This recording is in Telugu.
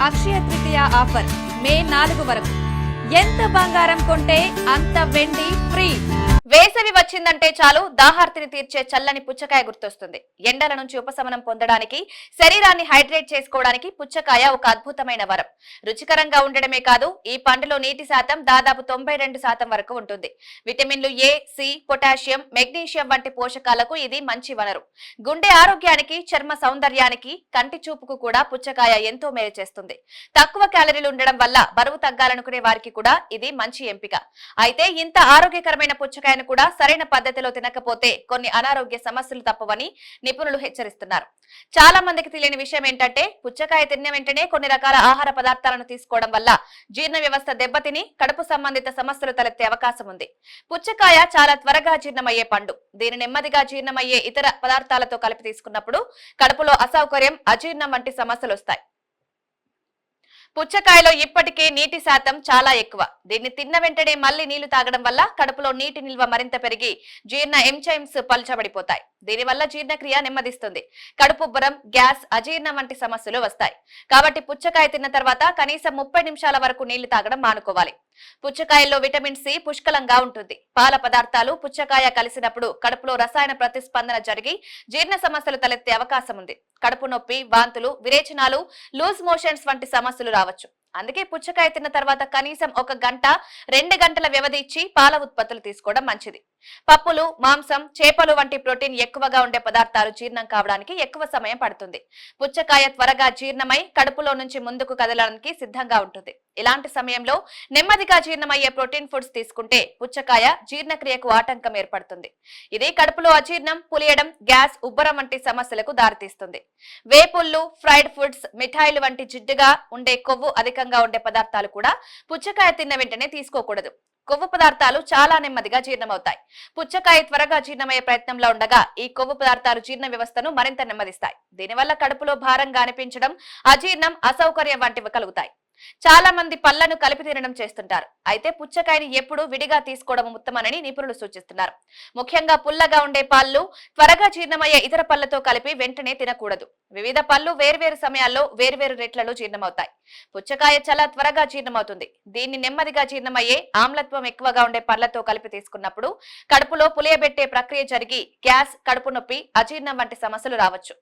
అక్షయ తృతీయ ఆఫర్ మే 4 వరకు. ఎంత బంగారం కొంటే అంత వెండి ఫ్రీ. వేసవి వచ్చిందంటే చాలు దాహార్తిని తీర్చే చల్లని పుచ్చకాయ గుర్తొస్తుంది. ఎండల నుంచి ఉపశమనం పొందడానికి, శరీరాన్ని హైడ్రేట్ చేసుకోవడానికి పుచ్చకాయ ఒక అద్భుతమైన వరం. రుచికరంగా ఉండడమే కాదు, ఈ పండులో నీటి శాతం దాదాపు 92% వరకు ఉంటుంది. విటమిన్లు ఏ, సి, పొటాషియం, మెగ్నీషియం వంటి పోషకాలకు ఇది మంచి వనరు. గుండె ఆరోగ్యానికి, చర్మ సౌందర్యానికి, కంటి చూపుకు కూడా పుచ్చకాయ ఎంతో మేలు చేస్తుంది. తక్కువ క్యాలరీలు ఉండడం వల్ల బరువు తగ్గాలనుకునే వారికి కూడా ఇది మంచి ఎంపిక. అయితే ఇంత ఆరోగ్యకరమైన పుచ్చకాయ కూడా సరైన పద్ధతిలో తినకపోతే కొన్ని అనారోగ్య సమస్యలు తప్పవని నిపుణులు హెచ్చరిస్తున్నారు. చాలా మందికి తెలియని విషయం ఏంటంటే, పుచ్చకాయ తిన్న వెంటనే కొన్ని రకాల ఆహార పదార్థాలను తీసుకోవడం వల్ల జీర్ణ వ్యవస్థ దెబ్బతిని కడుపు సంబంధిత సమస్యలు తలెత్తే అవకాశం ఉంది. పుచ్చకాయ చాలా త్వరగా జీర్ణమయ్యే పండు. దీని నెమ్మదిగా జీర్ణమయ్యే ఇతర పదార్థాలతో కలిపి తీసుకున్నప్పుడు కడుపులో అసౌకర్యం, అజీర్ణం వంటి సమస్యలు వస్తాయి. పుచ్చకాయలో ఇప్పటికే నీటి శాతం చాలా ఎక్కువ. దీన్ని తిన్న వెంటనే మళ్లీ నీళ్లు తాగడం వల్ల కడుపులో నీటి నిల్వ మరింత పెరిగి జీర్ణ ఎంజైమ్స్ పలచబడిపోతాయి. దీనివల్ల జీర్ణక్రియ నెమ్మదిస్తుంది. కడుపుబ్బరం, గ్యాస్, అజీర్ణం వంటి సమస్యలు వస్తాయి. కాబట్టి పుచ్చకాయ తిన్న తర్వాత కనీసం 30 నిమిషాల వరకు నీళ్లు తాగడం మానుకోవాలి. పుచ్చకాయల్లో విటమిన్ సి పుష్కలంగా ఉంటుంది. పాల పదార్థాలు, పుచ్చకాయ కలిసినప్పుడు కడుపులో రసాయన ప్రతిస్పందన జరిగి జీర్ణ సమస్యలు తలెత్తే అవకాశం ఉంది. కడుపు నొప్పి, వాంతులు, విరేచనాలు, లూజ్ మోషన్స్ వంటి సమస్యలు రావచ్చు. అందుకే పుచ్చకాయ తిన్న తర్వాత కనీసం 1 గంట, 2 గంటల వ్యవధి ఇచ్చి పాల ఉత్పత్తులు తీసుకోవడం మంచిది. పప్పులు, మాంసం, చేపలు వంటి ప్రోటీన్ ఎక్కువగా ఉండే పదార్థాలు జీర్ణం కావడానికి ఎక్కువ సమయం పడుతుంది. పుచ్చకాయ త్వరగా జీర్ణమై కడుపులో నుంచి ముందుకు కదలడానికి సిద్ధంగా ఉంటుంది. ఇలాంటి సమయంలో నెమ్మదిగా జీర్ణమయ్యే ప్రోటీన్ ఫుడ్స్ తీసుకుంటే పుచ్చకాయ జీర్ణక్రియకు ఆటంకం ఏర్పడుతుంది. ఇది కడుపులో అజీర్ణం, పులియడం, గ్యాస్, ఉబ్బరం వంటి సమస్యలకు దారితీస్తుంది. వేపుళ్ళు, ఫ్రైడ్ ఫుడ్స్, మిఠాయిలు వంటి జిడ్డుగా ఉండే కొవ్వు అధికంగా ఉండే పదార్థాలు కూడా పుచ్చకాయ తిన్న వెంటనే తీసుకోకూడదు. కొవ్వు పదార్థాలు చాలా నెమ్మదిగా జీర్ణమవుతాయి. పుచ్చకాయ త్వరగా జీర్ణమయ్యే ప్రయత్నంలో ఉండగా ఈ కొవ్వు పదార్థాలు జీర్ణ వ్యవస్థను మరింత నెమ్మదిస్తాయి. దీనివల్ల కడుపులో భారంగా అనిపించడం, అజీర్ణం, అసౌకర్యం వంటివి కలుగుతాయి. చాలా మంది పళ్లను కలిపి తినడం చేస్తుంటారు. అయితే పుచ్చకాయని ఎప్పుడూ విడిగా తీసుకోవడం ఉత్తమనని నిపుణులు సూచిస్తున్నారు. ముఖ్యంగా పుల్లగా ఉండే పళ్ళు త్వరగా జీర్ణమయ్యే ఇతర పళ్లతో కలిపి వెంటనే తినకూడదు. వివిధ పళ్ళు వేర్వేరు సమయాల్లో వేర్వేరు రేట్లలో జీర్ణమవుతాయి. పుచ్చకాయ చాలా త్వరగా జీర్ణమవుతుంది. దీన్ని నెమ్మదిగా జీర్ణమయ్యే, ఆమ్లత్వం ఎక్కువగా ఉండే పళ్లతో కలిపి తీసుకున్నప్పుడు కడుపులో పులియబెట్టే ప్రక్రియ జరిగి గ్యాస్, కడుపు నొప్పి, అజీర్ణం వంటి సమస్యలు రావచ్చు.